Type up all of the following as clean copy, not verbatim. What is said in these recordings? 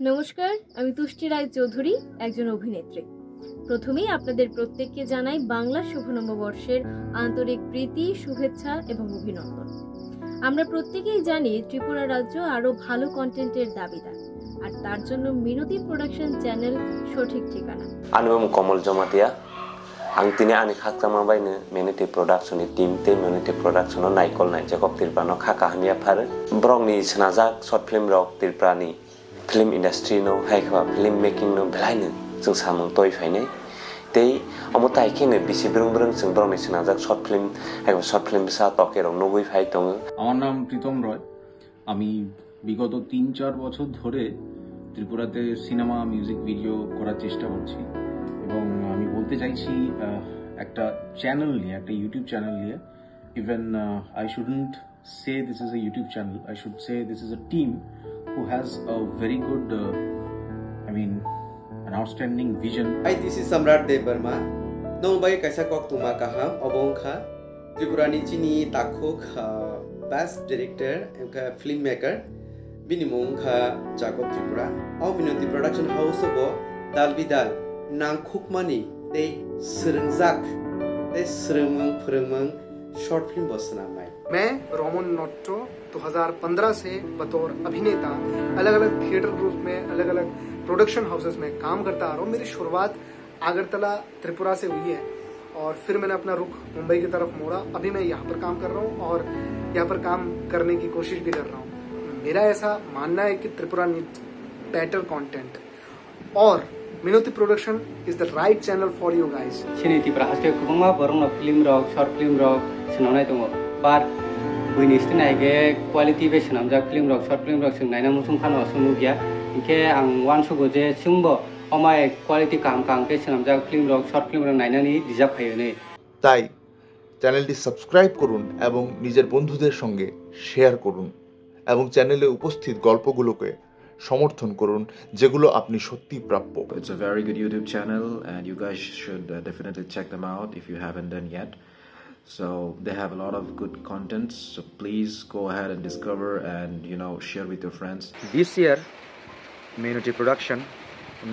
নমস্কার, আমি তুষ্টি রায় চৌধুরী, একজন অভিনেত্রী। প্রথমেই আপনাদের প্রত্যেককে জানাই বাংলা শুভ নববর্ষের আন্তরিক প্রীতি, শুভেচ্ছা এবং অভিনন্দন। আমরা প্রত্যেকেই জানি ত্রিপুরা রাজ্য আরো ভালো কন্টেন্টের দাবিদার, আর তার জন্য মিনতি প্রোডাকশন চ্যানেল সঠিক ঠিকানা। Anum Komol Jomatia, Antine Ani Hakama by Minity Production, Team Minity Production on Nicol Night Jacob Tilpano, Kakahania Pare, Brownie Snazak, short film rock Tilprani, film industry no, Haka, film making no blind, so some toy fine. They Omotai King, BC Brung, and Brownie Snazak, short film, I have short film Sat Talker or no way fight on. আমার নাম প্রীতম রয়। আমি বিগত ৩-৪ বছর ধরে ত্রিপুরাতে cinema music video করার চেষ্টা করছি এবং আমি বলতে চাইছি একটা চ্যানেল নিয়ে, একটা ইউটিউব চ্যানেল নিয়ে। Even I shouldn't say this is a YouTube channel, I should say this is a team who has a very good an outstanding vision. Hi, this is Samrat Dev Verma. Nong bai kaisa kok tuma kaham obong kha Tripura ni chini takhok best director emka filmmaker binimong kha Jacob Tripura. Au Minoti production house bo dal bidal nang khukmani te srungjak te srungmung phurungmung short film bosna mai. मैं Roman नोट्टो 2015 से बतौर अभिनेता अलग अलग theatre group में अलग अलग production houses में काम करता आ रहा हूँ। मेरी शुरुआत आगरतला त्रिपुरा से हुई है और फिर मैंने अपना रुख मुंबई की तरफ मोड़ा। अभी मैं यहाँ पर काम कर रहा हूँ और यहाँ पर काम करने की कोशिश भी कर रहा हूँ। मेरा ऐसा मानना है कि त्रिपुरा नीड्स बेटर कंटेंट और Minoti production is the right channel for you guys. सिनी त्रिपुरा हास्ते गोबां बरंना फिल्म रक शर्ट फिल्म रक सोनावनाय दङ बार बुइनिस्ति नायगे क्वालिटी बे सोनामजाक फिल्म रक शर्ट फिल्म रक सों नायना मुसुं फानो सोनु गया इनके आं वान सगो जे जोंबो अमाय क्वालिटी काम के सोनामजाक फिल्म रक शर्ट फिल्म रक नायनानि रिजार्भ खायो नै তাই চ্যানেলটি সাবস্ক্রাইব করুন এবং নিজের বন্ধুদের সঙ্গে শেয়ার করুন এবং চ্যানেলে উপস্থিত গল্পগুলোকে সমর্থন করুন যেগুলো আপনি সত্যি প্রাপ্য। It's a very good YouTube channel and you guys should definitely check them out if you haven't done yet. So they have a lot of good content, so please go ahead and discover and share with your friends. This year Minoti production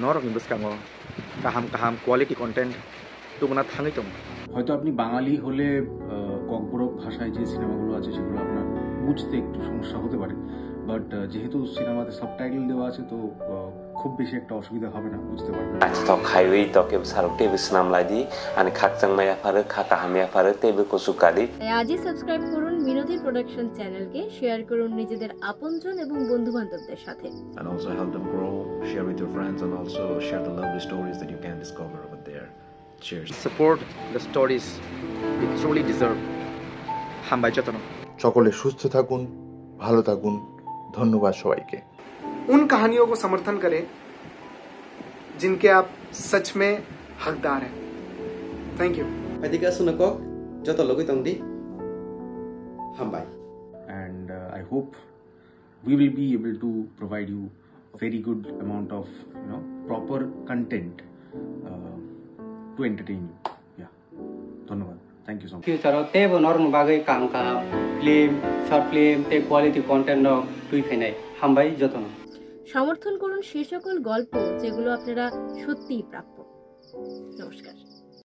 norok nibuskamo kaham quality content tuguna thangi tom হয়তো আপনি বাঙালি হলে ককবরক ভাষায় যে সিনেমাগুলো আছে সেগুলো আপনার বুঝতে একটু সমস্যা হতে পারে, বাট যেহেতু সিনেমাতে সাবটাইটেল দেওয়া আছে তো খুব বেশি একটা অসুবিধা হবে না, বুঝতে পারবেন। Tok highway toke sarok tebe snam ladi ani khakchang maya phare khaka hamya phare tebe kosukadi। আজই সাবস্ক্রাইব করুন মিনতি প্রোডাকশন চ্যানেলকে, শেয়ার করুন নিজেদের আপনজন এবং বন্ধু-বান্ধবদের সাথে। And also help them grow, share with your friends and also share the lovely stories that you can discover over there. Cheers. support the stories we truly deserve. Hambai jotono সকলে সুস্থ থাকুন, ভালো থাকুন, ধন্যবাদ সবাইকে। उन कहानियों को समर्थन करें जिनके आप सच में हकदार हैं। Thank you. Adika sunakok joto logi tongdi hambai. And I hope we will be able to provide you a very good amount of proper content to entertain you. Yeah, ধন্যবাদ, thank you so much. Future ते बनर बागै काम film shirt film ते quality content रक तुई फैनाय हामबाय जतन সমর্থন করুন সেই সকল গল্প যেগুলো আপনারা সত্যিই প্রাপ্য। নমস্কার।